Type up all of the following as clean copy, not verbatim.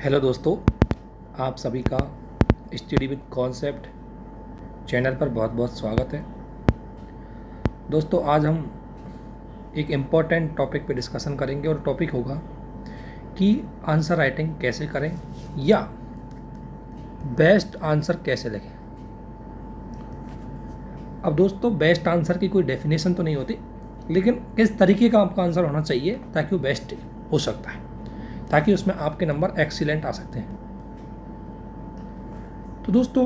Hello दोस्तों, आप सभी का स्टडी विद कॉन्सेप्ट चैनल पर बहुत बहुत स्वागत है। दोस्तों, आज हम एक इम्पॉर्टेंट टॉपिक पे डिस्कशन करेंगे और टॉपिक होगा कि आंसर राइटिंग कैसे करें या बेस्ट आंसर कैसे लिखें। अब दोस्तों, बेस्ट आंसर की कोई डेफिनेशन तो नहीं होती, लेकिन किस तरीके का आपका आंसर होना चाहिए ताकि वो बेस्ट हो सकता है, ताकि उसमें आपके नंबर एक्सीलेंट आ सकते हैं। तो दोस्तों,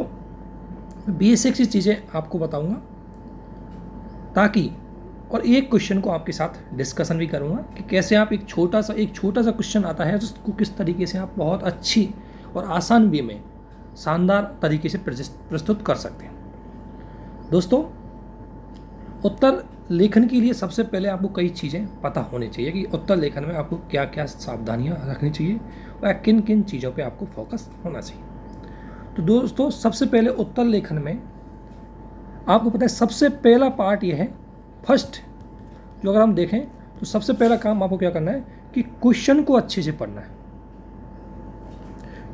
बेसिक सी चीज़ें आपको बताऊंगा ताकि, और एक क्वेश्चन को आपके साथ डिस्कशन भी करूंगा कि कैसे आप एक छोटा सा क्वेश्चन आता है जिसको किस तरीके से आप बहुत अच्छी और आसान वे में शानदार तरीके से प्रस्तुत कर सकते हैं। दोस्तों, उत्तर लेखन के लिए सबसे पहले आपको कई चीज़ें पता होनी चाहिए कि उत्तर लेखन में आपको क्या क्या सावधानियां रखनी चाहिए और किन किन चीज़ों पे आपको फोकस होना चाहिए। तो दोस्तों, सबसे पहले उत्तर लेखन में आपको पता है सबसे पहला पार्ट ये है, फर्स्ट जो अगर हम देखें तो सबसे पहला काम आपको क्या करना है कि क्वेश्चन को अच्छे से पढ़ना है।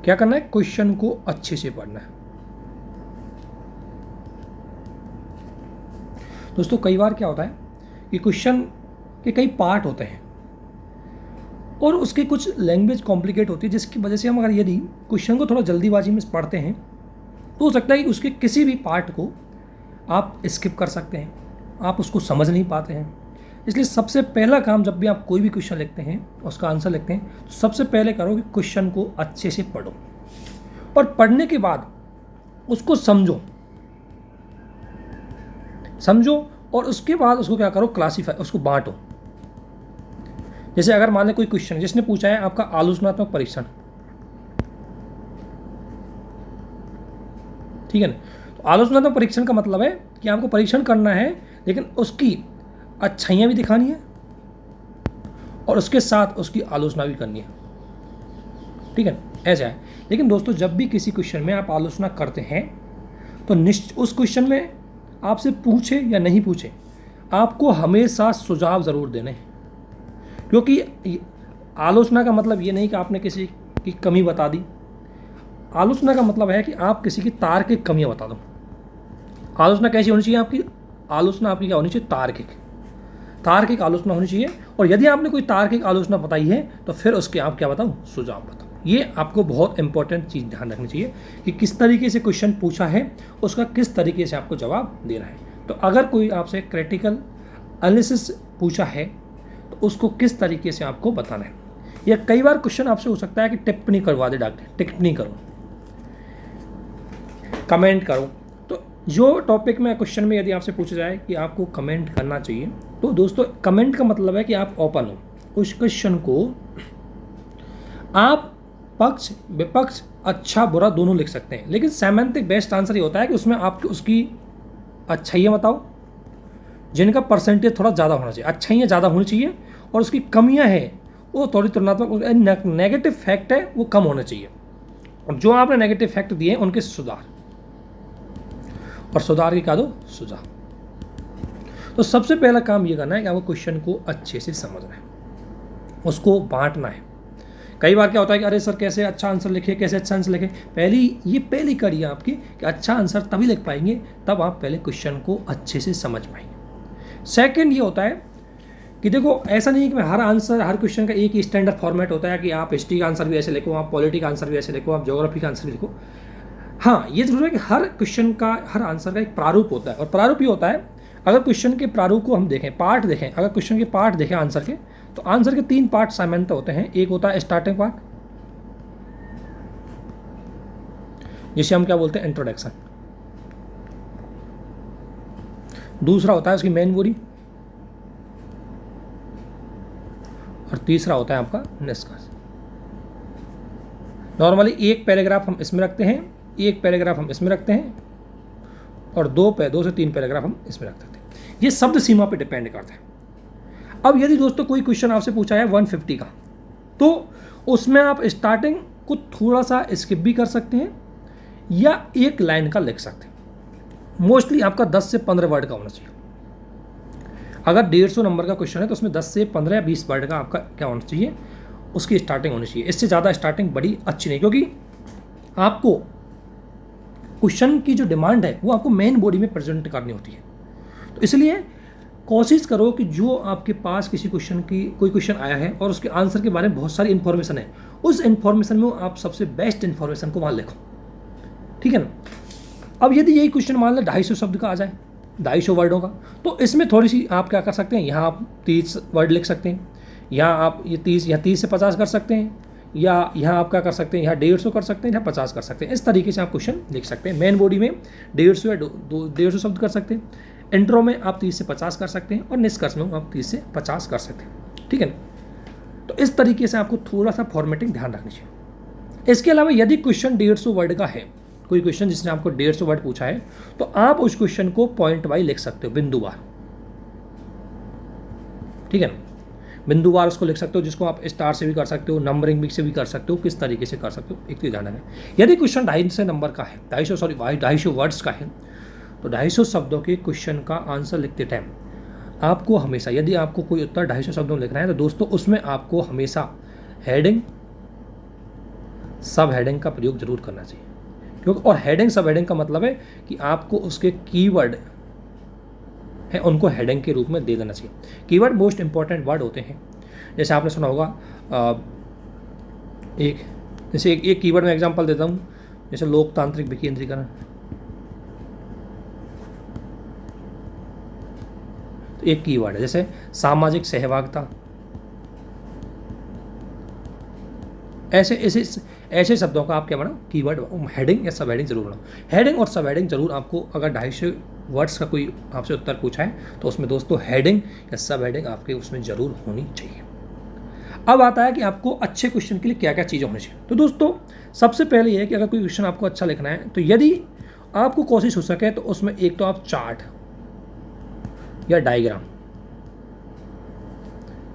क्या करना है? क्वेश्चन को अच्छे से पढ़ना है। दोस्तों, कई बार क्या होता है कि क्वेश्चन के कई पार्ट होते हैं और उसकी कुछ लैंग्वेज कॉम्प्लिकेट होती है, जिसकी वजह से हम अगर यदि क्वेश्चन को थोड़ा जल्दीबाजी में पढ़ते हैं तो हो सकता है कि उसके किसी भी पार्ट को आप स्किप कर सकते हैं, आप उसको समझ नहीं पाते हैं। इसलिए सबसे पहला काम, जब भी आप कोई भी क्वेश्चन लिखते हैं, उसका आंसर लिखते हैं, तो सबसे पहले करो कि क्वेश्चन को अच्छे से पढ़ो और पढ़ने के बाद उसको समझो और उसके बाद उसको क्या करो, क्लासीफाई, उसको बांटो। जैसे अगर मान लें कोई क्वेश्चन जिसने पूछा है आपका आलोचनात्मक परीक्षण, ठीक है ना। तो आलोचनात्मक परीक्षण का मतलब है कि आपको परीक्षण करना है, लेकिन उसकी अच्छाइयाँ भी दिखानी है और उसके साथ उसकी आलोचना भी करनी है, ठीक है, ऐसा है। लेकिन दोस्तों, जब भी किसी क्वेश्चन में आप आलोचना करते हैं तो उस क्वेश्चन में आपसे पूछे या नहीं पूछे, आपको हमेशा सुझाव ज़रूर देने हैं, क्योंकि आलोचना का मतलब ये नहीं कि आपने किसी की कमी बता दी। आलोचना का मतलब है कि आप किसी की तार्किक कमियां बता दो। आलोचना कैसी होनी चाहिए आपकी? आलोचना आपकी क्या होनी चाहिए? तार्किक आलोचना होनी चाहिए। और यदि आपने कोई तार्किक आलोचना बताई है तो फिर उसके आप क्या बताओ, सुझाव बताओ। ये आपको बहुत इंपॉर्टेंट चीज़ ध्यान रखनी चाहिए कि किस तरीके से क्वेश्चन पूछा है, उसका किस तरीके से आपको जवाब देना है। तो अगर कोई आपसे क्रिटिकल एनालिसिस पूछा है तो उसको किस तरीके से आपको बताना है। या कई बार क्वेश्चन आपसे हो सकता है कि टिप्पणी करवा दे, डॉक्टर टिप्पणी करो, कमेंट करो। तो जो टॉपिक में क्वेश्चन में यदि आपसे पूछा जाए कि आपको कमेंट करना चाहिए, तो दोस्तों कमेंट का मतलब है कि आप ओपन हो। उस क्वेश्चन को आप पक्ष विपक्ष अच्छा बुरा दोनों लिख सकते हैं, लेकिन सेमेंटिक बेस्ट आंसर ये होता है कि उसमें आप उसकी अच्छाइयाँ बताओ जिनका परसेंटेज थोड़ा ज़्यादा होना चाहिए, अच्छाइयाँ ज़्यादा होनी चाहिए, और उसकी कमियाँ हैं वो थोड़ी तुलनात्मक, नेगेटिव फैक्ट है वो कम होना चाहिए, और जो आपने नेगेटिव फैक्ट दिए उनके सुधार, और सुधार की क्या दो, सुझाव। तो सबसे पहला काम ये करना है कि आपको क्वेश्चन को अच्छे से समझना है, उसको बांटना है। कई बार क्या होता है कि अरे सर कैसे अच्छा आंसर लिखे, कैसे अच्छा आंसर लिखे। पहली कड़ी है आपकी कि अच्छा आंसर तभी लिख पाएंगे तब आप पहले क्वेश्चन को अच्छे से समझ पाएंगे। सेकंड ये होता है कि देखो, ऐसा नहीं है कि हर क्वेश्चन का एक ही स्टैंडर्ड फॉर्मेट होता है कि आप हिस्ट्री का आंसर भी ऐसे लिखो, आप पॉलिटी का आंसर भी ऐसे लिखो, आप ज्योग्राफी का आंसर भी लिखो। हाँ, ये जरूर है कि हर क्वेश्चन का, हर आंसर का एक प्रारूप होता है, और प्रारूप ये होता है, अगर क्वेश्चन के प्रारूप को हम देखें, पार्ट देखें, अगर क्वेश्चन के पार्ट देखें आंसर के, तो आंसर के 3 पार्ट सामान्यतः होते हैं। एक होता है स्टार्टिंग पार्ट, जिसे हम क्या बोलते हैं, इंट्रोडक्शन। दूसरा होता है उसकी मेन बॉडी, और तीसरा होता है आपका निष्कर्ष। नॉर्मली एक पैराग्राफ हम इसमें रखते हैं, एक पैराग्राफ हम इसमें रखते हैं, और 2 से 3 पैराग्राफ हम इसमें रख सकते हैं। ये शब्द सीमा पे डिपेंड करता है। अब यदि दोस्तों कोई क्वेश्चन आपसे पूछा है 150 का, तो उसमें आप स्टार्टिंग को थोड़ा सा स्किप भी कर सकते हैं या एक लाइन का लिख सकते हैं। मोस्टली आपका 10 से 15 वर्ड का होना चाहिए। अगर 150 नंबर का क्वेश्चन है तो उसमें 10 से 15 या 20 वर्ड का आपका क्या होना चाहिए, उसकी स्टार्टिंग होनी चाहिए। इससे ज़्यादा स्टार्टिंग बड़ी अच्छी नहीं, क्योंकि आपको क्वेश्चन की जो डिमांड है वो आपको मेन बॉडी में प्रेजेंट करनी होती है। तो इसलिए कोशिश करो कि जो आपके पास किसी क्वेश्चन की कोई क्वेश्चन आया है और उसके आंसर के बारे में बहुत सारी इन्फॉर्मेशन है, उस इन्फॉर्मेशन में आप सबसे बेस्ट इन्फॉर्मेशन को वहाँ लिखो, ठीक है ना। अब यदि यही क्वेश्चन मान लो 250 शब्द का आ जाए, 250 वर्डों का, तो इसमें थोड़ी सी आप क्या कर सकते हैं, यहाँ आप 30 वर्ड लिख सकते हैं, यहाँ आप ये 30 से 50 कर सकते हैं, या यहाँ आप क्या कर सकते हैं, यहाँ 150 कर सकते हैं, यहाँ 50 कर सकते हैं। इस तरीके से आप क्वेश्चन लिख सकते हैं। मेन बॉडी में 150 या 150 शब्द कर सकते हैं, इंट्रो में आप 30 से 50 कर सकते हैं, और निष्कर्ष में आप 30 से 50 कर सकते हैं, ठीक है ना। तो इस तरीके से आपको थोड़ा सा फॉर्मेटिंग ध्यान रखनी चाहिए। इसके अलावा यदि क्वेश्चन 150 वर्ड का है, कोई क्वेश्चन जिसने आपको 150 वर्ड पूछा है, तो आप उस क्वेश्चन को पॉइंट वाइज लिख सकते हो, बिंदुवार, ठीक है ना। बिंदुवार उसको लिख सकते हो, जिसको आप स्टार से भी कर सकते हो, नंबरिंग भी से भी कर सकते हो, किस तरीके से कर सकते हो, एक तो ध्यान रखें। यदि क्वेश्चन 250 नंबर का है, 250 वर्ड्स का है, तो 250 शब्दों के क्वेश्चन का आंसर लिखते टाइम आपको हमेशा, यदि आपको कोई उत्तर 250 शब्दों में लिखना है, तो दोस्तों उसमें आपको हमेशा हेडिंग, सब हेडिंग का प्रयोग जरूर करना चाहिए, क्योंकि और हेडिंग सब हेडिंग का मतलब है कि आपको उसके कीवर्ड है उनको हेडिंग के रूप में दे देना चाहिए। कीवर्ड मोस्ट इंपॉर्टेंट वर्ड होते हैं। जैसे आपने सुना होगा एक कीवर्ड में एग्जांपल देता हूँ, जैसे लोकतांत्रिक विकेंद्रीकरण, तो एक कीवर्ड है। जैसे सामाजिक सहभागिता, ऐसे शब्दों का आप क्या बनाओ, कीवर्ड, हेडिंग या सब हेडिंग जरूर बनाओ। हेडिंग और सब हेडिंग जरूर आपको, अगर 250 वर्ड्स का कोई आपसे उत्तर पूछा है, तो उसमें दोस्तों हेडिंग या सब हेडिंग आपके उसमें जरूर होनी चाहिए। अब आता है कि आपको अच्छे क्वेश्चन के लिए क्या क्या चीज़ें होनी चाहिए। तो दोस्तों सबसे पहले यह है कि अगर कोई क्वेश्चन आपको अच्छा लिखना है, तो यदि आपको कोशिश हो सके तो उसमें एक तो आप चार्ट या डायग्राम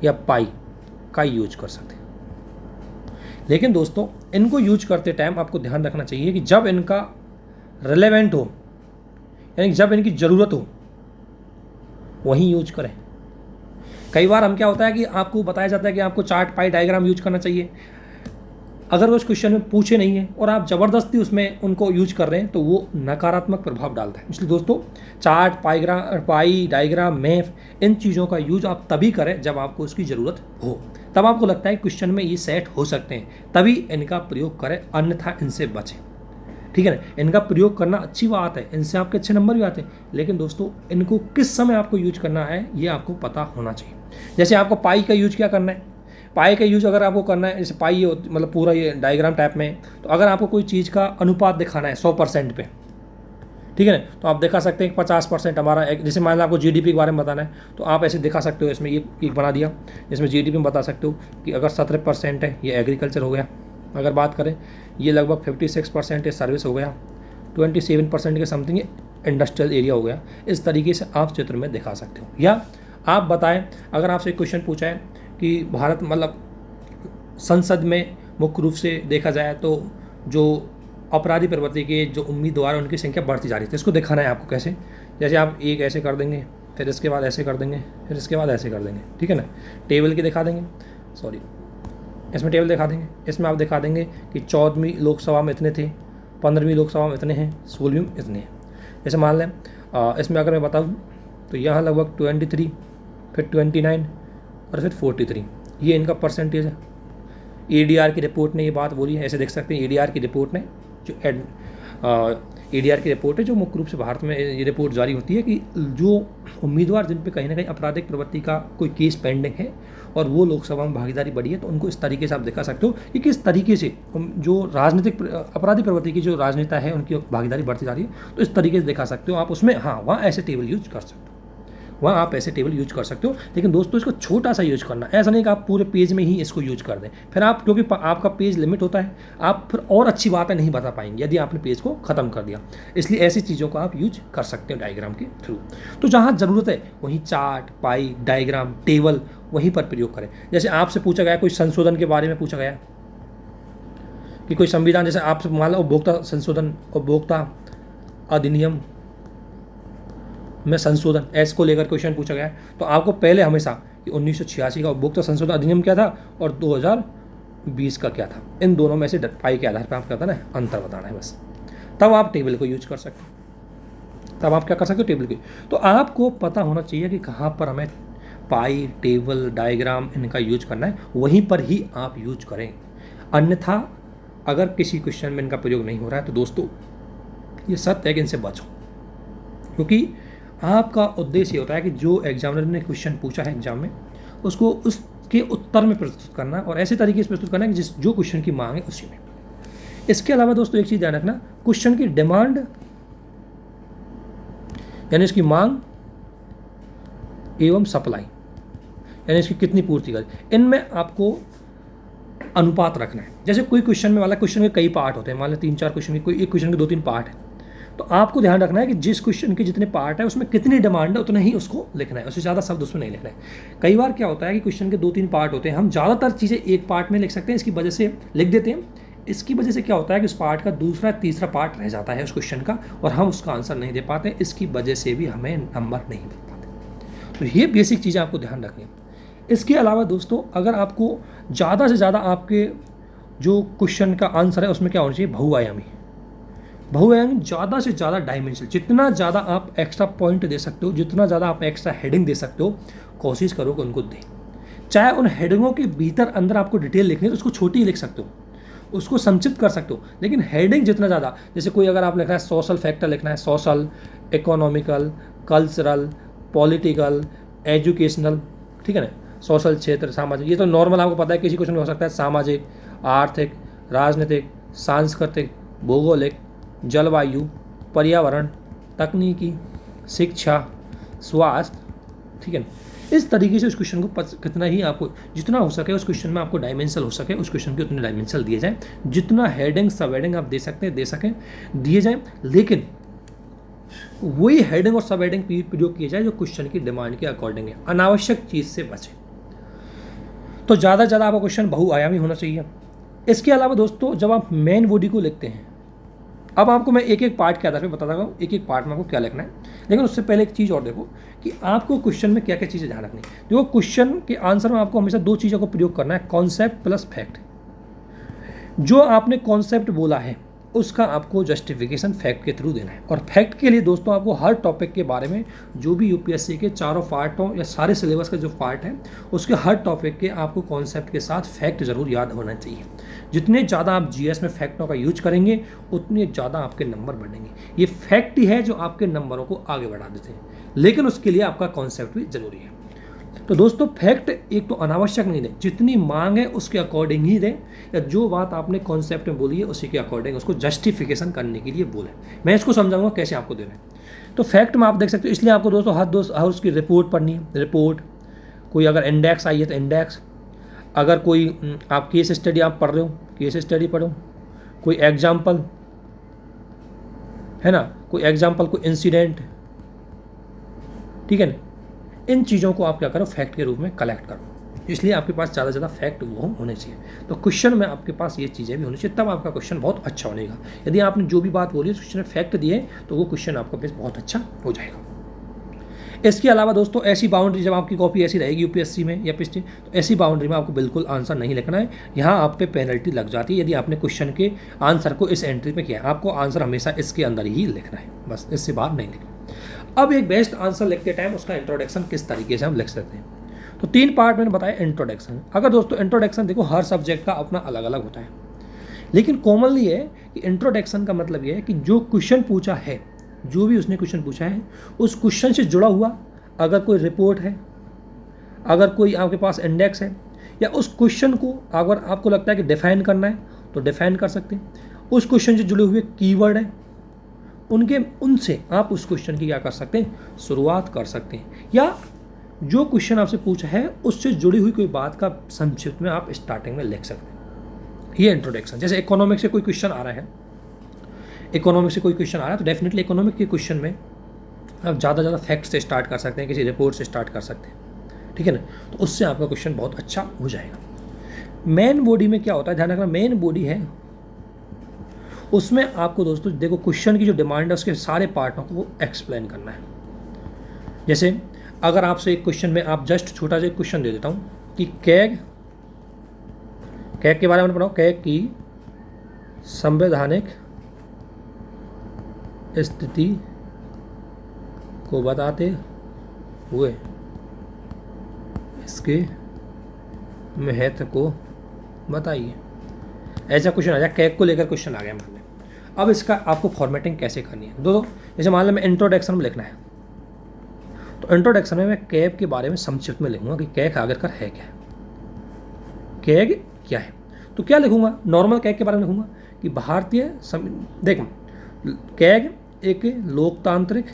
या पाई का यूज कर सकते हैं। लेकिन दोस्तों इनको यूज करते टाइम आपको ध्यान रखना चाहिए कि जब इनका रिलेवेंट हो, यानी जब इनकी ज़रूरत हो, वहीं यूज करें। कई बार हम क्या होता है कि आपको बताया जाता है कि आपको चार्ट, पाई, डायग्राम यूज करना चाहिए, अगर वो उस क्वेश्चन में पूछे नहीं है और आप ज़बरदस्ती उसमें उनको यूज कर रहे हैं, तो वो नकारात्मक प्रभाव डालता है। इसलिए दोस्तों चार्ट, पाई, डायग्राम, मैप, इन चीज़ों का यूज आप तभी करें जब आपको उसकी ज़रूरत हो, तब आपको लगता है क्वेश्चन में ये सेट हो सकते हैं, तभी इनका प्रयोग करें, अन्यथा इनसे बचें, ठीक है ना। इनका प्रयोग करना अच्छी बात है, इनसे आपके अच्छे नंबर भी आते हैं, लेकिन दोस्तों इनको किस समय आपको यूज करना है ये आपको पता होना चाहिए। जैसे आपको पाई का यूज क्या करना है, पाई का यूज अगर आपको करना है, जैसे पाई मतलब पूरा ये डायग्राम टाइप में, तो अगर आपको कोई चीज़ का अनुपात दिखाना है 100% पे, ठीक है ना, तो आप दिखा सकते हैं 50% हमारा, जैसे मान लो आपको जीडीपी के बारे में बताना है, तो आप ऐसे दिखा सकते हो। इसमें ये एक बना दिया, जिसमें जीडीपी में बता सकते हो कि अगर 17% है ये एग्रीकल्चर हो गया, अगर बात करें ये लगभग 56% है सर्विस हो गया, 27% के समथिंग इंडस्ट्रियल एरिया हो गया। इस तरीके से आप चित्र में दिखा सकते हो। या आप बताएं, अगर आपसे क्वेश्चन पूछा है कि भारत मतलब संसद में मुख्य रूप से देखा जाए तो जो अपराधी प्रवृत्ति के जो उम्मीदवार हैं उनकी संख्या बढ़ती जा रही है, तो इसको दिखाना है आपको कैसे। जैसे आप एक ऐसे कर देंगे, फिर इसके बाद ऐसे कर देंगे, फिर इसके बाद ऐसे कर देंगे, ठीक है ना। टेबल की दिखा देंगे, सॉरी इसमें टेबल दिखा देंगे, इसमें आप दिखा देंगे कि 14वीं लोकसभा में इतने थे, 15वीं लोकसभा में इतने हैं, 16वीं में इतने हैं। जैसे मान लें इसमें अगर मैं बताऊँ तो यहाँ लगभग 23, फिर 29 और फिर 43, ये इनका परसेंटेज है। ADR की रिपोर्ट ने ये बात बोली है, ऐसे देख सकते हैं। ADR की रिपोर्ट ने जो ADR की रिपोर्ट है, जो मुख्य रूप से भारत में ये रिपोर्ट जारी होती है कि जो उम्मीदवार जिन पे कहीं ना कहीं आपराधिक प्रवृत्ति का कोई केस पेंडिंग है और वो लोकसभा में भागीदारी बढ़ी है, तो उनको इस तरीके से आप दिखा सकते हो कि किस तरीके से जो राजनीतिक अपराधी प्रवृत्ति की जो राजनेता है उनकी भागीदारी बढ़ती जा रही है। तो इस तरीके से दिखा सकते हो आप उसमें, हाँ वहाँ ऐसे टेबल यूज कर सकते हो, वहाँ आप ऐसे टेबल यूज कर सकते हो। लेकिन दोस्तों इसको छोटा सा यूज करना, ऐसा नहीं कि आप पूरे पेज में ही इसको यूज कर दें, फिर आप, क्योंकि आपका पेज लिमिट होता है, आप फिर और अच्छी बातें नहीं बता पाएंगे यदि आपने पेज को ख़त्म कर दिया। इसलिए ऐसी चीज़ों को आप यूज कर सकते हो डायग्राम के थ्रू। तो जहाँ ज़रूरत है वहीं चार्ट, पाई, डायग्राम, टेबल वहीं पर प्रयोग करें। जैसे आपसे पूछा गया कोई संशोधन के बारे में पूछा गया कि कोई संविधान, जैसे आपसे मान लो उपभोक्ता संशोधन, उपभोक्ता अधिनियम में संशोधन, ऐसे को लेकर क्वेश्चन पूछा गया है, तो आपको पहले हमेशा कि 1986 का उपभोक्ता संशोधन अधिनियम क्या था और 20 का क्या था, इन दोनों में से पाई के आधार पर आप क्या करना है, अंतर बताना है बस। तब आप टेबल को यूज कर सकते हैं, तब आप क्या कर सकते हो, टेबल की। तो आपको पता होना चाहिए कि कहाँ पर हमें पाई, टेबल, डायग्राम इनका यूज करना है, वहीं पर ही आप यूज करें। अन्यथा अगर किसी क्वेश्चन में इनका प्रयोग नहीं हो रहा है तो दोस्तों ये सत्य है कि इनसे बचो, क्योंकि आपका उद्देश्य ये होता है कि जो एग्जामिनर ने क्वेश्चन पूछा है एग्जाम में उसको उसके उत्तर में प्रस्तुत करना और ऐसे तरीके से प्रस्तुत करना है कि जो क्वेश्चन की मांग है उसी में। इसके अलावा दोस्तों एक चीज़ ध्यान रखना, क्वेश्चन की डिमांड यानी इसकी मांग एवं सप्लाई यानी इसकी कितनी पूर्ति करें, इनमें आपको अनुपात रखना है। जैसे कोई क्वेश्चन में वाला क्वेश्चन के कई पार्ट होते हैं, मान लो 3-4 क्वेश्चन के, कोई एक क्वेश्चन के 2-3 पार्ट है, तो आपको ध्यान रखना है कि जिस क्वेश्चन के जितने पार्ट है उसमें कितनी डिमांड है उतना ही उसको लिखना है, उससे ज़्यादा शब्द उसमें नहीं लिखना है। कई बार क्या होता है कि क्वेश्चन के 2-3 पार्ट होते हैं, हम ज़्यादातर चीज़ें एक पार्ट में लिख सकते हैं, इसकी वजह से लिख देते हैं। इसकी वजह से क्या होता है कि उस पार्ट का दूसरा तीसरा पार्ट रह जाता है उस क्वेश्चन का और हम उसका आंसर नहीं दे पाते, इसकी वजह से भी हमें नंबर नहीं मिल पाते। तो ये बेसिक चीज़ें आपको ध्यान रखनी है। इसके अलावा दोस्तों अगर आपको ज़्यादा से ज़्यादा आपके जो क्वेश्चन का आंसर है उसमें क्या होना चाहिए, बहुआयामी ज़्यादा से ज़्यादा डायमेंशनल, जितना ज़्यादा आप एक्स्ट्रा पॉइंट दे सकते हो, जितना ज़्यादा आप एक्स्ट्रा हेडिंग दे सकते हो, कोशिश करो कि उनको दें। चाहे उन हेडिंगों के भीतर अंदर आपको डिटेल लिखनी है तो उसको छोटी ही लिख सकते हो, उसको संक्षिप्त कर सकते हो, लेकिन हेडिंग जितना ज़्यादा, जैसे कोई अगर आप लिखना है सोशल फैक्टर लिखना है, social, economical, cultural, political, educational, ठीक है ना, सोशल क्षेत्र, सामाजिक, ये तो नॉर्मल आपको पता है किसी क्वेश्चन में हो सकता है, सामाजिक, आर्थिक, राजनीतिक, सांस्कृतिक, भौगोलिक, जलवायु, पर्यावरण, तकनीकी, शिक्षा, स्वास्थ्य, ठीक है ना। इस तरीके से उस क्वेश्चन को कितना ही आपको जितना हो सके उस क्वेश्चन में आपको डायमेंशन हो सके उस क्वेश्चन के उतने डायमेंशन दिए जाएं, जितना हेडिंग सब हेडिंग आप दे सकते हैं दे सकें दिए जाएं, लेकिन वही हेडिंग और सब हेडिंग प्रयोग किए जाए जो क्वेश्चन की डिमांड के अकॉर्डिंग है, अनावश्यक चीज़ से बचें। तो ज़्यादा से ज़्यादा आपका क्वेश्चन बहुआयामी होना चाहिए। इसके अलावा दोस्तों जब आप मेन बॉडी को लिखते हैं, अब आपको मैं एक एक पार्ट के आधार पर बताता हूँ एक एक पार्ट में आपको क्या लिखना है, लेकिन उससे पहले एक चीज़ और देखो कि आपको क्वेश्चन में क्या क्या चीज़ें ध्यान रखनी है। देखो क्वेश्चन के आंसर में आपको हमेशा 2 चीज़ों को प्रयोग करना है, कॉन्सेप्ट प्लस फैक्ट। जो आपने कॉन्सेप्ट बोला है उसका आपको जस्टिफिकेशन फैक्ट के थ्रू देना है, और फैक्ट के लिए दोस्तों आपको हर टॉपिक के बारे में जो भी यूपीएससी के चारों पार्टों या सारे सिलेबस का जो पार्ट है उसके हर टॉपिक के आपको कॉन्सेप्ट के साथ फैक्ट जरूर याद होना चाहिए। जितने ज़्यादा आप जीएस में फैक्टों का यूज करेंगे उतने ज़्यादा आपके नंबर बढ़ेंगे। ये फैक्ट ही है जो आपके नंबरों को आगे बढ़ा देते हैं, लेकिन उसके लिए आपका कॉन्सेप्ट भी जरूरी है। तो दोस्तों फैक्ट एक तो अनावश्यक नहीं दें, जितनी मांग है उसके अकॉर्डिंग ही दें, या जो बात आपने कॉन्सेप्ट में बोली है उसी के अकॉर्डिंग उसको जस्टिफिकेशन करने के लिए बोलें। मैं इसको समझाऊंगा कैसे आपको देना है। तो फैक्ट में आप देख सकते हो, इसलिए आपको दोस्तों हर उसकी रिपोर्ट पढ़नी है, रिपोर्ट, कोई अगर इंडेक्स आई है तो इंडेक्स, अगर कोई आप केस स्टडी आप पढ़ रहे हो केस स्टडी पढ़ो, कोई एग्जाम्पल है ना, कोई एग्जाम्पल, कोई इंसिडेंट, ठीक है ना, इन चीज़ों को आप क्या करो फैक्ट के रूप में कलेक्ट करो। इसलिए आपके पास ज़्यादा से ज़्यादा फैक्ट वो होने चाहिए। तो क्वेश्चन में आपके पास ये चीज़ें भी होनी चाहिए, तब आपका क्वेश्चन बहुत अच्छा बनेगा। यदि आपने जो भी बात बोली क्वेश्चन में फैक्ट दिए तो वो क्वेश्चन आपका बेस बहुत अच्छा हो जाएगा। इसके अलावा दोस्तों ऐसी बाउंड्री, जब आपकी कॉपी ऐसी रहेगी यूपीएससी में या पिछली, तो ऐसी बाउंड्री में आपको बिल्कुल आंसर नहीं लिखना है। यहाँ आप पे पेनल्टी लग जाती है यदि आपने क्वेश्चन के आंसर को इस एंट्री में किया। आपको आंसर हमेशा इसके अंदर ही लिखना है, बस इससे बाहर नहीं लिखना। अब एक बेस्ट आंसर लिखते टाइम उसका इंट्रोडक्शन किस तरीके से हम लिख सकते हैं, तो 3 पार्ट मैंने बताया इंट्रोडक्शन। अगर दोस्तों इंट्रोडक्शन देखो हर सब्जेक्ट का अपना अलग अलग होता है, लेकिन कॉमनली है कि इंट्रोडक्शन का मतलब ये है कि जो क्वेश्चन पूछा है, जो भी उसने क्वेश्चन पूछा है उस क्वेश्चन से जुड़ा हुआ अगर कोई रिपोर्ट है, अगर कोई आपके पास इंडेक्स है, या उस क्वेश्चन को अगर आपको लगता है कि डिफाइन करना है तो डिफाइन कर सकते हैं, उस क्वेश्चन से जुड़े हुए कीवर्ड हैं उनसे आप उस क्वेश्चन की क्या कर सकते हैं शुरुआत कर सकते हैं, या जो क्वेश्चन आपसे पूछा है उससे जुड़ी हुई कोई बात का संक्षिप्त में आप स्टार्टिंग में लिख सकते हैं। ये इंट्रोडक्शन। जैसे इकोनॉमिक से कोई क्वेश्चन आ रहा है, तो डेफिनेटली इकोनॉमिक के क्वेश्चन में आप ज़्यादा फैक्ट से स्टार्ट कर सकते हैं, किसी रिपोर्ट से स्टार्ट कर सकते हैं, ठीक है ना, तो उससे आपका क्वेश्चन बहुत अच्छा हो जाएगा। मेन बॉडी में क्या होता है, ध्यान रखना, मेन बॉडी है उसमें आपको दोस्तों देखो क्वेश्चन की जो डिमांड है उसके सारे पार्टों को एक्सप्लेन करना है। जैसे अगर आपसे एक क्वेश्चन में आप जस्ट छोटा सा क्वेश्चन दे देता हूँ कि कैग कैग के बारे में पढ़ाओ। कैग की संवैधानिक स्थिति को बताते हुए इसके महत्व को बताइए। ऐसा क्वेश्चन आ जाए, कैग को लेकर क्वेश्चन आ गया मान लें। अब इसका आपको फॉर्मेटिंग कैसे करनी है दोस्तों, जैसे मान लें मैं इंट्रोडक्शन में लिखना है, तो इंट्रोडक्शन में मैं कैग के बारे में संक्षिप्त में लिखूंगा कि कैग आखिरकार है क्या, कैग क्या है। तो क्या लिखूंगा, नॉर्मल कैग के बारे में लिखूंगा कि भारतीय देखो कैग एक लोकतांत्रिक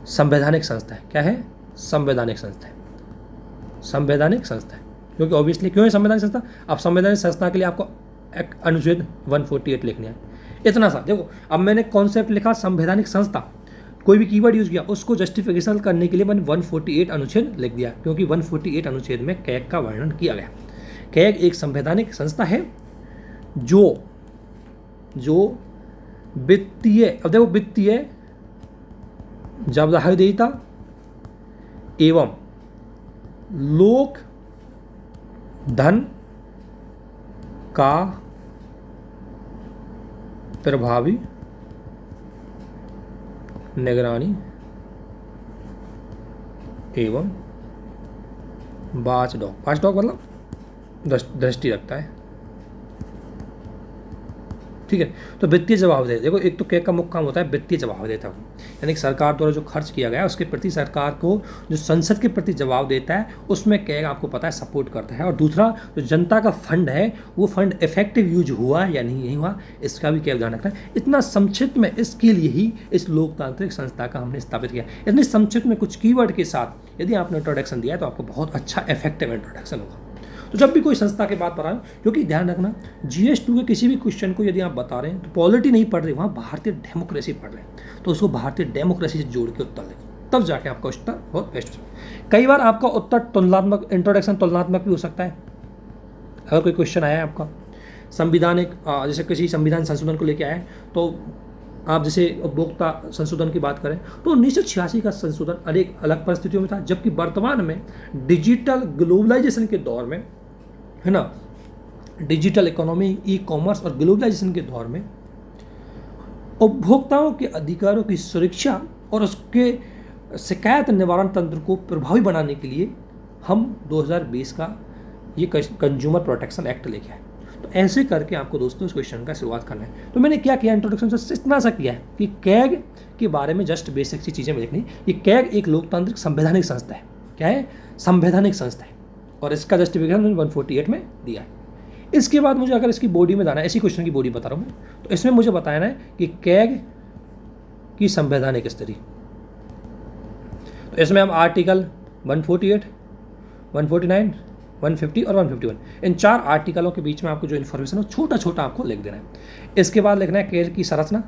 संवैधानिक संस्था है। क्या है, संवैधानिक संस्था है, संवैधानिक संस्था है। क्योंकि ऑब्वियसली क्यों है संवैधानिक संस्था, अब संवैधानिक संस्था के लिए आपको अनुच्छेद 148 लिखना है। इतना सा देखो, अब मैंने कॉन्सेप्ट लिखा संवैधानिक संस्था, कोई भी कीवर्ड यूज किया, उसको जस्टिफिकेशन करने के लिए मैंने 148 अनुच्छेद लिख दिया, क्योंकि 148 अनुच्छेद में कैग का वर्णन किया गया। कैग एक संवैधानिक संस्था है जो वित्तीय, अब देखो वित्तीय जवाबदेहिता एवं लोक धन का प्रभावी निगरानी एवं वॉचडॉग मतलब दृष्टि रखता है। ठीक है, तो वित्तीय जवाबदेही, देखो एक तो कैग का मुख्य काम होता है वित्तीय जवाबदेहिता, यानी कि सरकार द्वारा जो खर्च किया गया है उसके प्रति सरकार को जो संसद के प्रति जवाब देता है, उसमें कैग आपको पता है सपोर्ट करता है। और दूसरा जो जनता का फंड है वो फंड इफेक्टिव यूज हुआ या नहीं हुआ, इसका भी कैग ध्यान रखना है। इतना संक्षिप्त में इसके लिए ही इस लोकतांत्रिक संस्था का हमने स्थापित किया। इतनी संक्षिप्त में कुछ कीवर्ड के साथ यदि आपने इंट्रोडक्शन दिया है तो आपको बहुत अच्छा इफेक्टिव इंट्रोडक्शन होगा। तो जब भी कोई संस्था की बात पढ़ा, क्योंकि ध्यान रखना GS2 के किसी भी क्वेश्चन को यदि आप बता रहे हैं तो पॉलिटी नहीं पढ़ रहे, वहाँ भारतीय डेमोक्रेसी पढ़ रहे हैं, तो उसको भारतीय डेमोक्रेसी से जोड़ के उत्तर लिखो, तब जाके आपका उत्तर बहुत बेस्ट हो। कई बार आपका उत्तर तुलनात्मक, इंट्रोडक्शन तुलनात्मक भी हो सकता है। अगर कोई क्वेश्चन आया है आपका संविधानिक, जैसे किसी संविधान संशोधन को लेके आया है, तो आप जैसे उपभोक्ता संशोधन की बात करें तो 1986 का संशोधन अनेक अलग परिस्थितियों में था, जबकि वर्तमान में डिजिटल ग्लोबलाइजेशन के दौर में, है ना, डिजिटल इकोनॉमी, ई कॉमर्स और ग्लोबलाइजेशन के दौर में उपभोक्ताओं के अधिकारों की सुरक्षा और उसके शिकायत निवारण तंत्र को प्रभावी बनाने के लिए हम 2020 का ये कंज्यूमर प्रोटेक्शन एक्ट लेके आए। तो ऐसे करके आपको दोस्तों इस क्वेश्चन का शुरुआत करना है। तो मैंने क्या किया, इंट्रोडक्शन से इतना सा किया है कि कैग के बारे में जस्ट बेसिक सी चीज़ें लिखनी। ये कैग एक लोकतांत्रिक संवैधानिक संस्था है। क्या है, संवैधानिक संस्था है, और इसका जस्टिफिकेशन मैंने 148 में दिया है। इसके बाद मुझे अगर इसकी बॉडी में जाना है, इसी क्वेश्चन की बॉडी बता रहा हूँ मैं, तो इसमें मुझे बताना है कि कैग की संवैधानिक स्थिति। तो इसमें हम आर्टिकल 148, 149, 150 और 151, इन 4 आर्टिकलों के बीच में आपको जो इन्फॉर्मेशन हो छोटा छोटा आपको लिख देना है। इसके बाद लिखना है कैग की संरचना,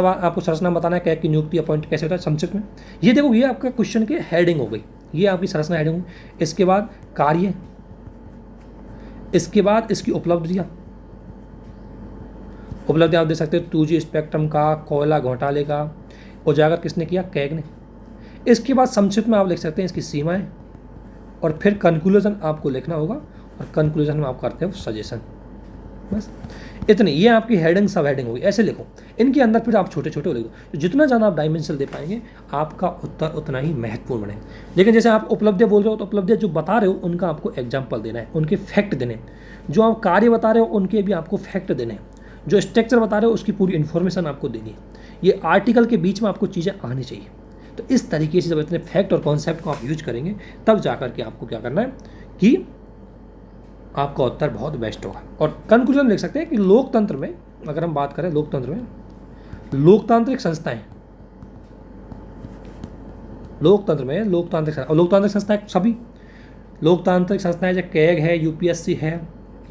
आपको संरचना बताना है, कैग की नियुक्ति अपॉइंट कैसे होता है संक्षिप्त में। ये देखो, ये आपका क्वेश्चन की हेडिंग हो गई, ये आपकी संरचना हेडिंग होगी। इसके बाद कार्य, इसके बाद इसकी उपलब्धियाँ आप दे सकते हो, 2G स्पेक्ट्रम का, कोयला घोटाले का उजागर किसने किया, कैग ने। इसके बाद संक्षिप्त में आप लिख सकते हैं इसकी सीमाएं, और फिर कंक्लूजन आपको लिखना होगा, और कंक्लूजन में आप करते हो सजेशन। बस इतनी, ये आपकी हेडिंग सब हेडिंग होगी, ऐसे लिखो। इनके अंदर फिर आप छोटे छोटे लिख दो, जितना ज़्यादा आप डायमेंशन दे पाएंगे आपका उत्तर उतना ही महत्वपूर्ण बनेगा। लेकिन जैसे आप उपलब्धियाँ बोल रहे हो, तो उपलब्धियाँ जो बता रहे हो उनका आपको एग्जाम्पल देना है, उनके फैक्ट देने। जो आप कार्य बता रहे हो उनके भी आपको फैक्ट देने हैं। जो स्ट्रक्चर बता रहे हो उसकी पूरी इन्फॉर्मेशन आपको देनी है। ये आर्टिकल के बीच में आपको चीज़ें आनी चाहिए। तो इस तरीके से जब इतने फैक्ट और कॉन्सेप्ट को आप यूज करेंगे, तब जाकर के आपको क्या करना है कि आपका उत्तर बहुत बेस्ट होगा। और कंक्लूजन लिख सकते हैं कि लोकतंत्र में, अगर हम बात करें लोकतंत्र में, लोकतांत्रिक संस्थाएं, लोकतांत्रिक संस्थाएं सभी लोकतांत्रिक संस्थाएं, जैसे कैग है, UPSC है,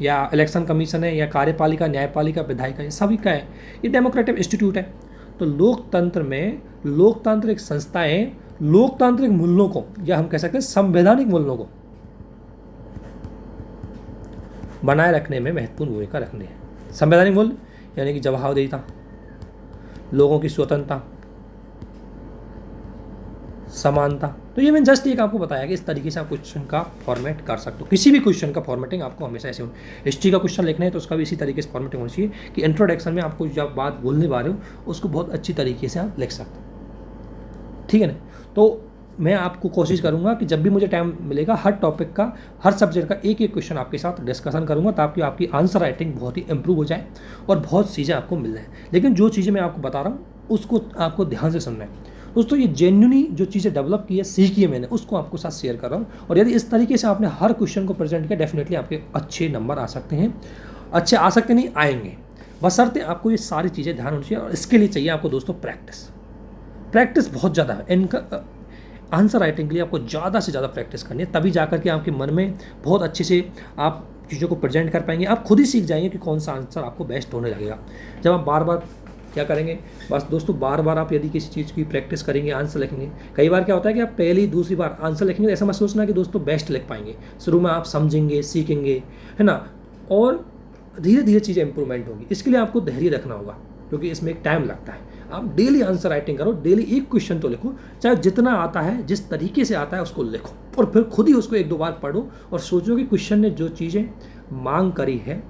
या इलेक्शन कमीशन है, या कार्यपालिका, न्यायपालिका, विधायिका, ये सभी का है। ये डेमोक्रेटिक इंस्टीट्यूट है। तो लोकतंत्र में लोकतांत्रिक संस्थाएं लोकतांत्रिक मूल्यों को, या हम कह सकते हैं संवैधानिक मूल्यों को बनाए रखने में महत्वपूर्ण भूमिका रखनी है। संवैधानिक मूल्य यानी कि जवाबदेहिता, लोगों की स्वतंत्रता, समानता। तो ये मैंने जस्ट एक आपको बताया कि इस तरीके से आप क्वेश्चन का फॉर्मेट कर सकते हो। किसी भी क्वेश्चन का फॉर्मेटिंग आपको हमेशा ऐसे होना। हिस्ट्री का क्वेश्चन लिखना है तो उसका भी इसी तरीके से फॉर्मेटिंग होनी चाहिए कि इंट्रोडक्शन में आपको जब बात बोलने वाले हो उसको बहुत अच्छी तरीके से आप लिख सकते हो, ठीक है ना। तो मैं आपको कोशिश करूंगा कि जब भी मुझे टाइम मिलेगा हर टॉपिक का, हर सब्जेक्ट का एक एक क्वेश्चन आपके साथ डिस्कशन करूंगा ताकि आपकी आंसर राइटिंग बहुत ही इंप्रूव हो जाए और बहुत चीज़ें आपको मिल जाए। लेकिन जो चीज़ें मैं आपको बता रहा हूँ उसको आपको ध्यान से सुनना है दोस्तों। ये जेन्युइनली जो चीज़ें डेवलप की है, सीखी है मैंने, उसको आपको साथ शेयर कर रहा हूँ। और यदि इस तरीके से आपने हर क्वेश्चन को प्रेजेंट किया, डेफिनेटली आपके अच्छे नंबर आ सकते हैं। अच्छे आ सकते नहीं, आएंगे, बशर्ते आपको ये सारी चीज़ें ध्यान होनी चाहिए। और इसके लिए चाहिए आपको दोस्तों प्रैक्टिस बहुत ज़्यादा है। इनका आंसर राइटिंग के लिए आपको ज़्यादा से ज़्यादा प्रैक्टिस करनी है, तभी जाकर के आपके मन में बहुत अच्छे से आप चीज़ों को प्रेजेंट कर पाएंगे। आप खुद ही सीख जाएंगे कि कौन सा आंसर आपको बेस्ट होने लगेगा। जब आप बार बार क्या करेंगे, बस दोस्तों बार बार आप यदि किसी चीज़ की प्रैक्टिस करेंगे, आंसर लिखेंगे। कई बार क्या होता है कि आप पहली दूसरी बार आंसर लिखेंगे तो ऐसा मत सोचना कि दोस्तों बेस्ट लिख पाएंगे। शुरू में आप समझेंगे, सीखेंगे, है ना, और धीरे धीरे चीज़ें इंप्रूवमेंट होगी। इसके लिए आपको धैर्य रखना होगा क्योंकि इसमें एक टाइम लगता है। आप डेली आंसर राइटिंग करो, डेली एक क्वेश्चन तो लिखो, चाहे जितना आता है, जिस तरीके से आता है उसको लिखो, और फिर खुद ही उसको एक दो बार पढ़ो और सोचो कि क्वेश्चन ने जो चीज़ें मांग करी है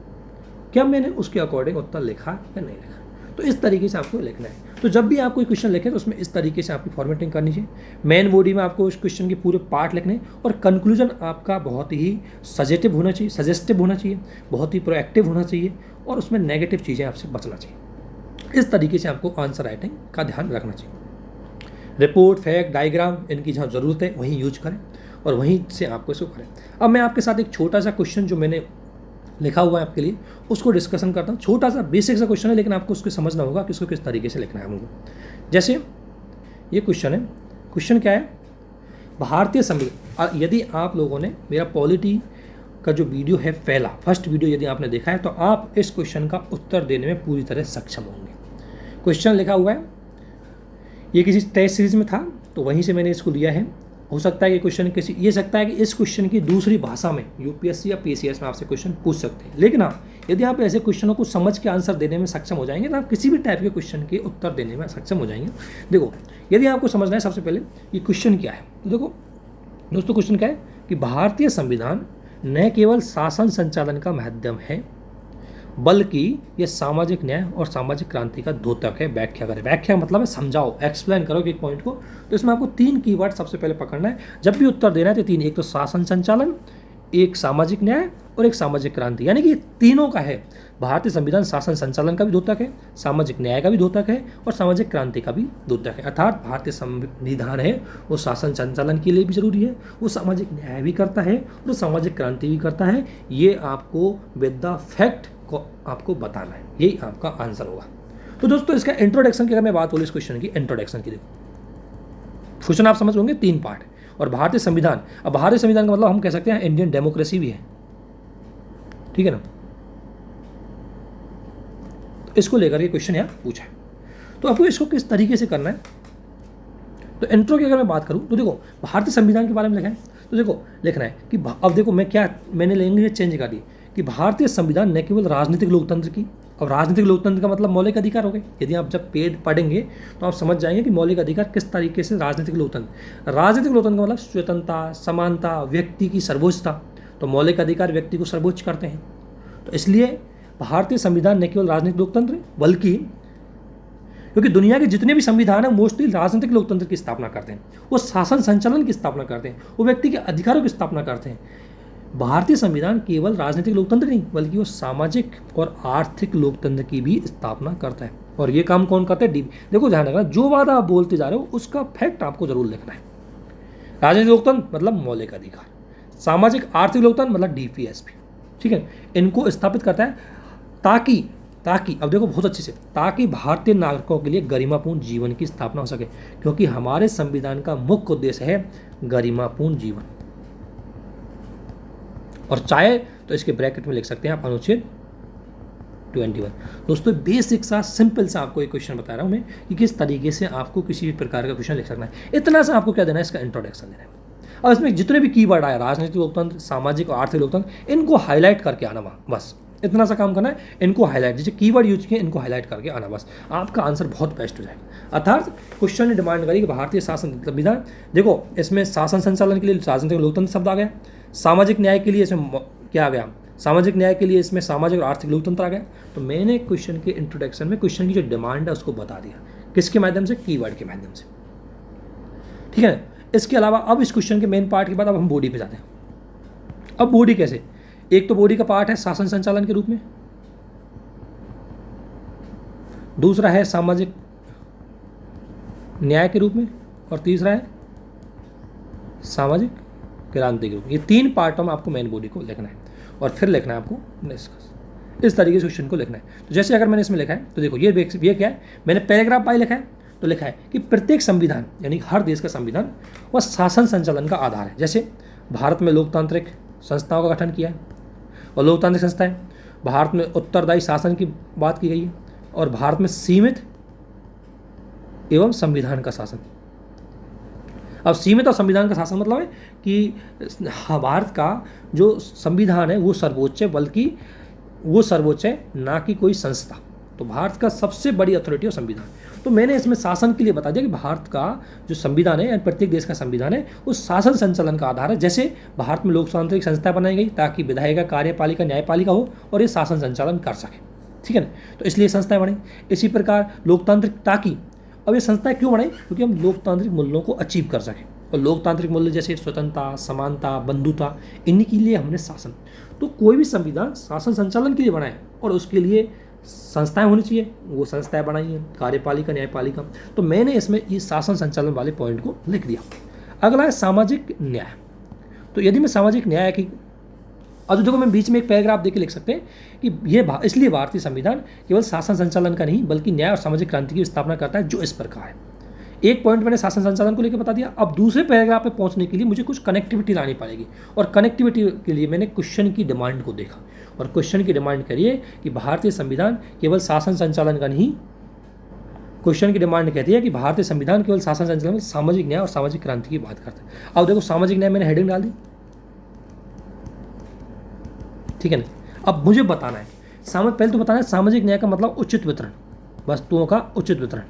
क्या मैंने उसके अकॉर्डिंग उत्तर लिखा या नहीं लिखा। तो इस तरीके से आपको लिखना है। तो जब भी आप कोई क्वेश्चन लिखें तो उसमें इस तरीके से आपकी फॉर्मेटिंग करनी चाहिए। मेन बॉडी में आपको उस क्वेश्चन के पूरे पार्ट लिखने, और कंक्लूजन आपका बहुत ही सजेस्टिव होना चाहिए, बहुत ही प्रोएक्टिव होना चाहिए, और उसमें नेगेटिव चीज़ें आपसे बचना चाहिए। इस तरीके से आपको आंसर राइटिंग का ध्यान रखना चाहिए। रिपोर्ट, फैक्ट, डायग्राम, इनकी जहाँ ज़रूरत है वहीं यूज करें और वहीं से आपको इसको करें। अब मैं आपके साथ एक छोटा सा क्वेश्चन जो मैंने लिखा हुआ है आपके लिए उसको डिस्कशन करता हूँ। छोटा सा बेसिक सा क्वेश्चन है, लेकिन आपको उसको समझना होगा कि इसको किस तरीके से लिखना है हमको। जैसे ये क्वेश्चन है, क्वेश्चन क्या है, भारतीय संविधान। यदि आप लोगों ने मेरा पॉलिटी का जो वीडियो है, पहला फर्स्ट वीडियो यदि आपने देखा है, तो आप इस क्वेश्चन का उत्तर देने में पूरी तरह सक्षम होंगे। क्वेश्चन लिखा हुआ है, ये किसी टेस्ट सीरीज में था तो वहीं से मैंने इसको लिया है। हो सकता है कि क्वेश्चन किसी, ये सकता है कि इस क्वेश्चन की दूसरी भाषा में यूपीएससी या पीसीएस में आपसे क्वेश्चन पूछ सकते हैं। लेकिन हाँ, यदि आप ऐसे क्वेश्चनों को समझ के आंसर देने में सक्षम हो जाएंगे तो आप किसी भी टाइप के क्वेश्चन के उत्तर देने में सक्षम हो जाएंगे। देखो, यदि आपको समझना है सबसे पहले ये क्वेश्चन क्या है, तो देखो दोस्तों क्वेश्चन क्या है कि भारतीय संविधान न केवल शासन संचालन का माध्यम है बल्कि यह सामाजिक न्याय और सामाजिक क्रांति का द्योतक है। व्याख्या करें। व्याख्या मतलब है समझाओ, एक्सप्लेन करो एक पॉइंट को। तो इसमें आपको 3 कीवर्ड सबसे पहले पकड़ना है जब भी उत्तर देना है। तो 3, एक तो शासन संचालन, एक सामाजिक न्याय और एक सामाजिक क्रांति, यानी कि तीनों का है। भारतीय संविधान शासन संचालन का भी द्योतक है, सामाजिक न्याय का भी द्योतक है और सामाजिक क्रांति का भी द्योतक है। अर्थात भारतीय संविधान है वो शासन संचालन के लिए भी जरूरी है, वो सामाजिक न्याय भी करता है और सामाजिक क्रांति भी करता है। ये आपको विद द फैक्ट को आपको बताना है, यही आपका आंसर होगा। तो दोस्तों इसका इंट्रोडक्शन की अगर मैं बात बोलूँ, इस क्वेश्चन की इंट्रोडक्शन की, देखो क्वेश्चन आप समझ होंगे 3 पार्ट और भारतीय संविधान। अब भारतीय संविधान का मतलब हम कह सकते हैं इंडियन डेमोक्रेसी भी है, ठीक है ना। तो इसको लेकर के क्वेश्चन यहाँ पूछा है, तो आपको इसको किस तरीके से करना है। तो इंट्रो की अगर मैं बात करूँ तो देखो भारतीय संविधान के बारे में लिखा है, तो देखो लिखना है कि अब देखो मैंने लैंग्वेज चेंज कर दी कि भारतीय संविधान न केवल राजनीतिक लोकतंत्र की, और राजनीतिक लोकतंत्र का मतलब मौलिक अधिकार हो गए। यदि आप जब पेड पढ़ेंगे तो आप समझ जाएंगे कि मौलिक अधिकार किस तरीके से राजनीतिक लोकतंत्र का मतलब स्वतंत्रता, समानता, व्यक्ति की सर्वोच्चता। तो मौलिक अधिकार व्यक्ति को सर्वोच्च करते हैं। तो इसलिए भारतीय संविधान न केवल राजनीतिक लोकतंत्र बल्कि, क्योंकि दुनिया के जितने भी संविधान है मोस्टली राजनीतिक लोकतंत्र की स्थापना करते हैं, वो शासन संचालन की स्थापना करते हैं, वो व्यक्ति के अधिकारों की स्थापना करते हैं। भारतीय संविधान केवल राजनीतिक लोकतंत्र नहीं बल्कि वो सामाजिक और आर्थिक लोकतंत्र की भी स्थापना करता है। और ये काम कौन करता है? देखो ध्यान रखना, जो बात आप बोलते जा रहे हो उसका फैक्ट आपको जरूर लिखना है। राजनीतिक लोकतंत्र मतलब मौलिक अधिकार, सामाजिक आर्थिक लोकतंत्र मतलब डीपीएसपी, ठीक है। इनको स्थापित करता है ताकि अब देखो बहुत अच्छे से, ताकि भारतीय नागरिकों के लिए गरिमापूर्ण जीवन की स्थापना हो सके, क्योंकि हमारे संविधान का मुख्य उद्देश्य है गरिमापूर्ण जीवन। और चाहे तो इसके ब्रैकेट में लिख सकते हैं आप अनुच्छेद 21। दोस्तों बेसिक सा सिंपल सा आपको एक क्वेश्चन बता रहा हूं मैं कि किस तरीके से आपको किसी भी प्रकार का क्वेश्चन लिख सकना है। इतना सा आपको क्या देना है, इसका इंट्रोडक्शन देना है। और इसमें जितने भी कीवर्ड आए, राजनीतिक लोकतंत्र, सामाजिक और आर्थिक लोकतंत्र, इनको हाईलाइट करके आना वहाँ बस। इतना सा काम करना है, इनको हाईलाइट, जैसे कीवर्ड यूज किए इनको हाईलाइट करके आना, बस आपका आंसर बहुत बेस्ट हो जाएगा। अर्थात क्वेश्चन ने डिमांड करी कि भारतीय शासन संविधान, देखो इसमें शासन संचालन के लिए राजनीतिक लोकतंत्र शब्द आ गया, सामाजिक न्याय के लिए इसमें क्या आ गया, सामाजिक न्याय के लिए इसमें सामाजिक और आर्थिक लोकतंत्र आ गया। तो मैंने क्वेश्चन के इंट्रोडक्शन में क्वेश्चन की जो डिमांड है उसको बता दिया, किसके माध्यम से, कीवर्ड के माध्यम से, ठीक है। इसके अलावा अब इस क्वेश्चन के मेन पार्ट के बाद अब हम बॉडी पे जाते हैं। अब बॉडी कैसे, एक तो बॉडी का पार्ट है शासन संचालन के रूप में, दूसरा है सामाजिक न्याय के रूप में, और तीसरा है सामाजिक क्रांति के रूप में। ये 3 पार्टों में आपको मेन बॉडी को लिखना है और फिर लिखना है आपको डिस्कस, इस तरीके से क्वेश्चन को लिखना है। तो जैसे अगर मैंने इसमें लिखा है तो देखो ये क्या है, मैंने पैराग्राफ बाय लिखा है, तो लिखा है कि प्रत्येक संविधान यानी हर देश का संविधान वह शासन संचालन का आधार है। जैसे भारत में लोकतांत्रिक संस्थाओं का गठन किया है और लोकतांत्रिक संस्थाएं, भारत में उत्तरदायी शासन की बात की गई है, और भारत में सीमित एवं संविधान का शासन। अब सीमित और संविधान का शासन मतलब है कि भारत का जो संविधान है वो सर्वोच्च है, बल्कि वो सर्वोच्च है ना कि कोई संस्था। तो भारत का सबसे बड़ी अथॉरिटी है संविधान। तो मैंने इसमें शासन के लिए बता दिया कि भारत का जो संविधान है यानी प्रत्येक देश का संविधान है वो शासन संचालन का आधार है। जैसे भारत में लोकतांत्रिक संस्था बनाई गई ताकि विधायिका, कार्यपालिका, न्यायपालिका हो और ये शासन संचालन कर सके, ठीक है ना, तो इसलिए संस्थाएं बनी। इसी प्रकार लोकतांत्रिक, ताकि अब ये संस्थाएं क्यों बनाई, क्योंकि हम लोकतांत्रिक मूल्यों को अचीव कर सकें, और लोकतांत्रिक मूल्य जैसे स्वतंत्रता, समानता, बंधुता, इन्हीं के लिए हमने शासन। तो कोई भी संविधान शासन संचालन के लिए बनाए और उसके लिए संस्थाएं होनी चाहिए, वो संस्थाएं बनाई हैं, कार्यपालिका, न्यायपालिका। तो मैंने इसमें ये शासन संचालन वाले पॉइंट को लिख दिया। अगला है सामाजिक न्याय। तो यदि मैं सामाजिक न्याय की, अब देखो मैं बीच में एक पैराग्राफ देके लिख सकते हैं कि ये इसलिए भारतीय संविधान केवल शासन संचालन का नहीं बल्कि न्याय और सामाजिक क्रांति की स्थापना करता है, जो इस प्रकार है। एक पॉइंट मैंने शासन संचालन को लेकर बता दिया। अब दूसरे पैराग्राफ पे पहुंचने के लिए मुझे कुछ कनेक्टिविटी लानी पड़ेगी, और कनेक्टिविटी के लिए मैंने क्वेश्चन की डिमांड को देखा, और क्वेश्चन की डिमांड करिए कि भारतीय संविधान केवल शासन संचालन का नहीं, क्वेश्चन की डिमांड कहती है कि भारतीय संविधान केवल शासन संचालन में सामाजिक न्याय और सामाजिक क्रांति की बात करता है। अब देखो सामाजिक न्याय मैंने हेडिंग डाल दी, ठीक है ना। अब मुझे बताना है पहले तो बताना है सामाजिक न्याय का मतलब उचित वितरण, वस्तुओं का उचित वितरण,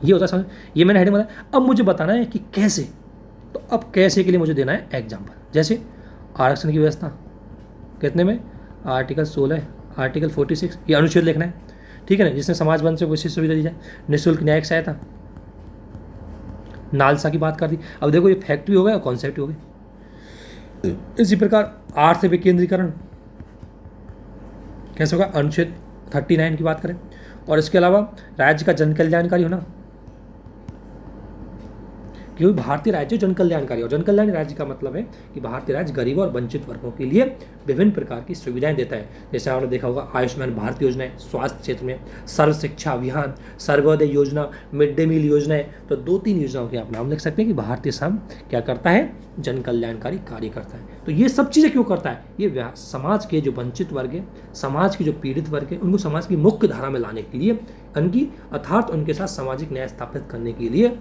ये होता है समझ, ये मैंने हेडिंग बताया। अब मुझे बताना है कि कैसे, तो अब कैसे के लिए मुझे देना है एग्जाम्पल। जैसे आरक्षण की व्यवस्था कितने में, आर्टिकल 16, आर्टिकल 46, ये अनुच्छेद लिखना है, ठीक है ना, जिसमें समाज बंद से विशेष सुविधा दी जाए, निःशुल्क न्यायिक सहायता, नालसा की बात कर दी। अब देखो ये फैक्ट भी हो गया और कॉन्सेप्ट भी हो गए। इसी प्रकार आर्थिक विकेंद्रीकरण कैसे होगा, अनुच्छेद 39 की बात करें। और इसके अलावा राज्य का जन कल्याणकारी होना, क्योंकि भारतीय राज्य जन कल्याणकारी, और जन कल्याण राज्य का मतलब है कि भारतीय राज्य गरीबों और वंचित वर्गों के लिए विभिन्न प्रकार की सुविधाएं देता है। जैसे आपने देखा होगा आयुष्मान भारत योजना है, स्वास्थ्य क्षेत्र में सर्व शिक्षा अभियान, सर्वोदय योजना, मिड डे मील योजनाएं। तो 2-3 योजनाओं के आप नाम लिख सकते हैं कि भारतीय संघ क्या करता है, जन कल्याणकारी कार्य करता है। तो ये सब चीज़ें क्यों करता है, ये समाज के जो वंचित वर्ग है, समाज के जो पीड़ित वर्ग है, उनको समाज की मुख्य धारा में लाने के लिए, उनकी अर्थात उनके साथ सामाजिक न्याय स्थापित करने के लिए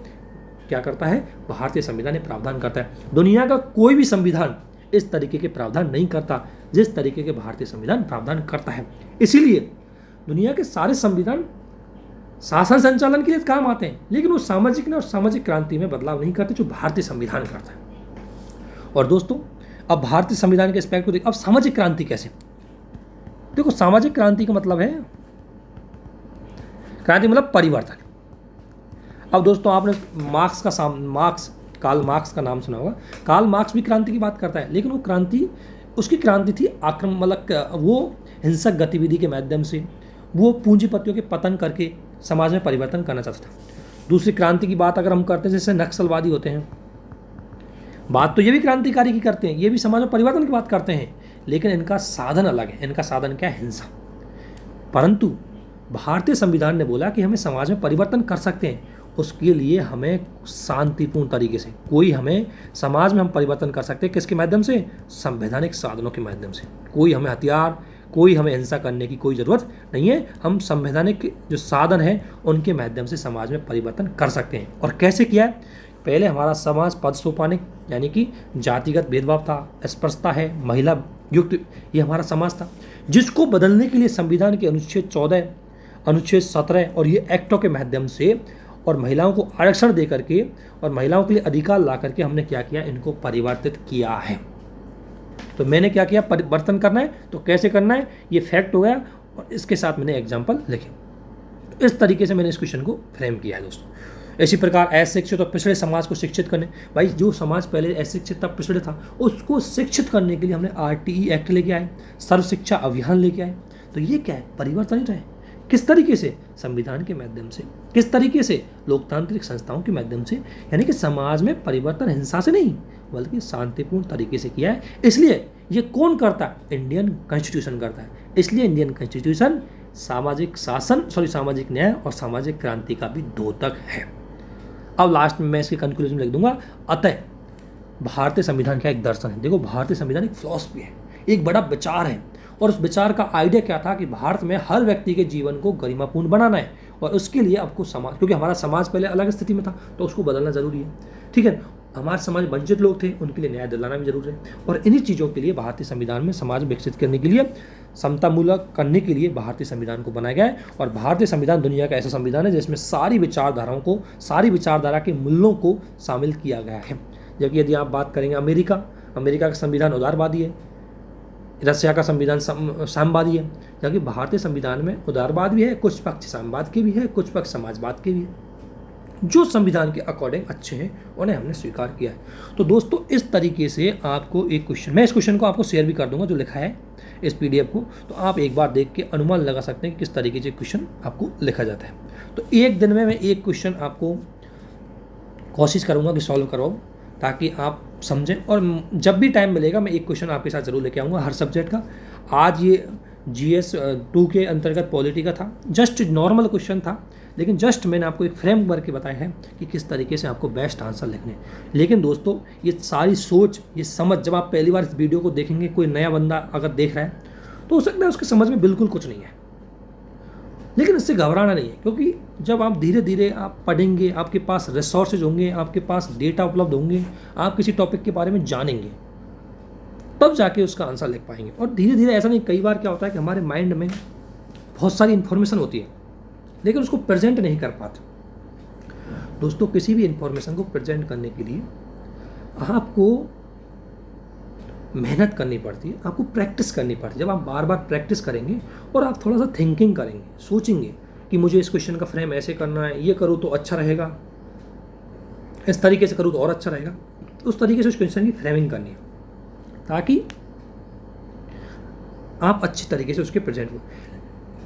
क्या करता है, भारतीय संविधान प्रावधान करता है। दुनिया का कोई भी संविधान इस तरीके के प्रावधान नहीं करता जिस तरीके के भारतीय संविधान प्रावधान करता है। इसीलिए दुनिया के सारे संविधान शासन संचालन के लिए काम आते हैं, लेकिन वो सामाजिक और सामाजिक क्रांति में बदलाव नहीं करते जो भारतीय संविधान करता है। और दोस्तों अब भारतीय संविधान के एस्पेक्ट को देखो। अब सामाजिक क्रांति कैसे, देखो सामाजिक क्रांति का मतलब है, क्रांति मतलब परिवर्तन। अब दोस्तों आपने कार्ल मार्क्स का नाम सुना होगा। कार्ल मार्क्स भी क्रांति की बात करता है, लेकिन वो क्रांति, उसकी क्रांति थी आक्रमक, वो हिंसक गतिविधि के माध्यम से वो पूंजीपतियों के पतन करके समाज में परिवर्तन करना चाहता था। दूसरी क्रांति की बात अगर हम करते हैं, जैसे नक्सलवादी होते हैं, बात तो ये भी क्रांतिकारी की करते हैं, ये भी समाज में परिवर्तन की बात करते हैं, लेकिन इनका साधन अलग है। इनका साधन क्या है, हिंसा। परंतु भारतीय संविधान ने बोला कि हमें समाज में परिवर्तन कर सकते हैं, उसके लिए हमें शांतिपूर्ण तरीके से, कोई हमें समाज में हम परिवर्तन कर सकते हैं किसके माध्यम से, संवैधानिक साधनों के माध्यम से। कोई हमें हथियार, कोई हमें हिंसा करने की कोई ज़रूरत नहीं है। हम संवैधानिक जो साधन हैं उनके माध्यम से समाज में परिवर्तन कर सकते हैं। और कैसे किया है, पहले हमारा समाज पद सोपानिक यानी कि जातिगत भेदभाव था, अस्पृश्यता है, महिला युक्त, ये हमारा समाज था, जिसको बदलने के लिए संविधान के अनुच्छेद 14, अनुच्छेद 17 और ये एक्टों के माध्यम से और महिलाओं को आरक्षण दे करके और महिलाओं के लिए अधिकार ला करके हमने क्या किया, इनको परिवर्तित किया है। तो मैंने क्या किया, परिवर्तन करना है तो कैसे करना है, ये फैक्ट हो गया और इसके साथ मैंने एग्जाम्पल लिखे। तो इस तरीके से मैंने इस क्वेश्चन को फ्रेम किया है दोस्तों। इसी प्रकार अशिक्षित और पिछड़े समाज को शिक्षित करने, भाई जो समाज पहले अशिक्षित था, पिछड़े था, उसको शिक्षित करने के लिए हमने RTE एक्ट लेके आए, सर्व शिक्षा अभियान लेके आए। तो ये क्या है, परिवर्तन ही रहे। किस तरीके से, संविधान के माध्यम से, किस तरीके से, लोकतांत्रिक संस्थाओं के माध्यम से, यानी कि समाज में परिवर्तन हिंसा से नहीं बल्कि शांतिपूर्ण तरीके से किया है। इसलिए ये कौन करता है, इंडियन कॉन्स्टिट्यूशन करता है। इसलिए इंडियन कॉन्स्टिट्यूशन सामाजिक शासन, सामाजिक न्याय और सामाजिक क्रांति का भी द्योतक है। अब लास्ट में मैं इसके कंक्लूजन लिख दूंगा, अतः भारतीय संविधान का एक दर्शन है। देखो, भारतीय संविधान एक फिलॉसफी है, एक बड़ा विचार है, और उस विचार का आइडिया क्या था कि भारत में हर व्यक्ति के जीवन को गरिमापूर्ण बनाना है, और उसके लिए आपको समाज, क्योंकि हमारा समाज पहले अलग स्थिति में था तो उसको बदलना जरूरी है, ठीक है। हमारे समाज वंचित लोग थे, उनके लिए न्याय दिलाना भी जरूरी है, और इन्हीं चीज़ों के लिए भारतीय संविधान में समाज विकसित करने के लिए, समतामूलक करने के लिए भारतीय संविधान को बनाया गया है। और भारतीय संविधान दुनिया का ऐसा संविधान है जिसमें सारी विचारधाराओं को, सारी विचारधारा के मूल्यों को शामिल किया गया है। जबकि यदि आप बात करेंगे अमेरिका का संविधान उदारवादी है, रशिया का संविधान साम्यवादी है, जबकि भारतीय संविधान में उदारवाद भी है, कुछ पक्ष साम्यवाद के भी है, कुछ पक्ष समाजवाद के भी है। जो संविधान के अकॉर्डिंग अच्छे हैं उन्हें हमने स्वीकार किया है। तो दोस्तों, इस तरीके से आपको एक क्वेश्चन, मैं इस क्वेश्चन को आपको शेयर भी कर दूंगा जो लिखा है इस PDF को, तो आप एक बार देख के अनुमान लगा सकते हैं कि किस तरीके से क्वेश्चन आपको लिखा जाता है। तो एक दिन में मैं एक क्वेश्चन आपको कोशिश करूँगा कि सॉल्व करवाऊँ, ताकि आप समझें, और जब भी टाइम मिलेगा मैं एक क्वेश्चन आपके साथ ज़रूर लेके आऊँगा हर सब्जेक्ट का। आज ये GS 2 के अंतर्गत पॉलिटी का था, जस्ट नॉर्मल क्वेश्चन था, लेकिन जस्ट मैंने आपको एक फ्रेम करके बताया है कि किस तरीके से आपको बेस्ट आंसर लिखने। लेकिन दोस्तों, ये सारी सोच, ये समझ, जब आप पहली बार इस वीडियो को देखेंगे, कोई नया बंदा अगर देख रहा है तो हो सकता है उसके समझ में बिल्कुल कुछ नहीं है, लेकिन इससे घबराना नहीं है, क्योंकि जब आप धीरे धीरे आप पढ़ेंगे, आपके पास रिसोर्सेज होंगे, आपके पास डेटा उपलब्ध होंगे, आप किसी टॉपिक के बारे में जानेंगे, तब जाके उसका आंसर लिख पाएंगे। और धीरे धीरे, ऐसा नहीं, कई बार क्या होता है कि हमारे माइंड में बहुत सारी इन्फॉर्मेशन होती है लेकिन उसको प्रेजेंट नहीं कर पाते। दोस्तों, किसी भी इन्फॉर्मेशन को प्रेजेंट करने के लिए आपको मेहनत करनी पड़ती है, आपको प्रैक्टिस करनी पड़ती है। जब आप बार बार प्रैक्टिस करेंगे और आप थोड़ा सा थिंकिंग करेंगे, सोचेंगे कि मुझे इस क्वेश्चन का फ्रेम ऐसे करना है, ये करूँ तो अच्छा रहेगा, इस तरीके से करूँ तो और अच्छा रहेगा, उस तरीके से उस क्वेश्चन की फ्रेमिंग करनी है ताकि आप अच्छी तरीके से उसके प्रेजेंट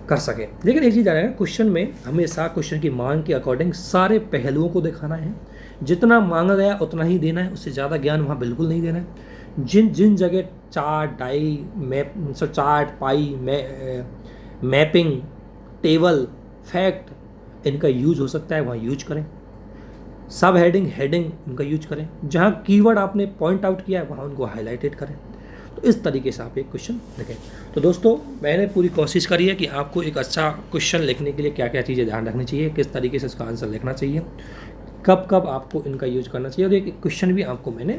कर सकें। लेकिन एक चीज़ आ है, क्वेश्चन में हमेशा क्वेश्चन की मांग के अकॉर्डिंग सारे पहलुओं को दिखाना है। जितना मांगा गया उतना ही देना है, उससे ज़्यादा ज्ञान वहाँ बिल्कुल नहीं देना है। जिन जगह चार्ट, पाई, मैपिंग, टेबल, फैक्ट इनका यूज हो सकता है वहाँ यूज करें। सब हेडिंग इनका यूज करें। जहाँ कीवर्ड आपने पॉइंट आउट किया है वहाँ उनको हाईलाइटेड करें। तो इस तरीके से आप एक क्वेश्चन लिखें। तो दोस्तों, मैंने पूरी कोशिश करी है कि आपको एक अच्छा क्वेश्चन लिखने के लिए क्या क्या चीज़ें ध्यान रखनी चाहिए, किस तरीके से इसका आंसर लिखना चाहिए, कब कब आपको इनका यूज करना चाहिए, और एक क्वेश्चन भी आपको मैंने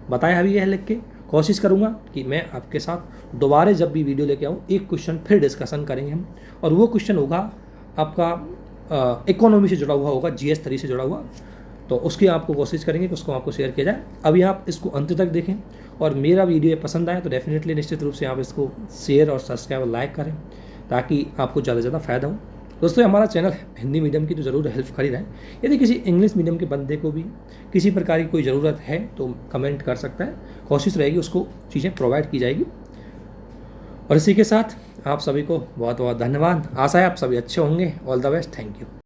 बताया भी है लिख के। कोशिश करूँगा कि मैं आपके साथ दोबारा जब भी वीडियो लेके आऊँ एक क्वेश्चन फिर डिस्कशन करेंगे हम, और वो क्वेश्चन होगा आपका इकोनॉमी से जुड़ा हुआ होगा, GS 3 से जुड़ा हुआ। तो उसकी आपको कोशिश करेंगे कि उसको आपको शेयर किया जाए। अभी आप इसको अंत तक देखें, और मेरा वीडियो पसंद आए तो डेफिनेटली निश्चित रूप से आप इसको शेयर और सब्सक्राइब और लाइक करें ताकि आपको ज़्यादा से ज़्यादा फ़ायदा हो। दोस्तों, हमारा चैनल हिंदी मीडियम की तो ज़रूर हेल्प करी रहे। यदि किसी इंग्लिश मीडियम के बंदे को भी किसी प्रकार की कोई ज़रूरत है तो कमेंट कर सकता है, कोशिश रहेगी उसको चीज़ें प्रोवाइड की जाएगी। और इसी के साथ आप सभी को बहुत बहुत धन्यवाद। आशा है आप सभी अच्छे होंगे। All the best, thank you.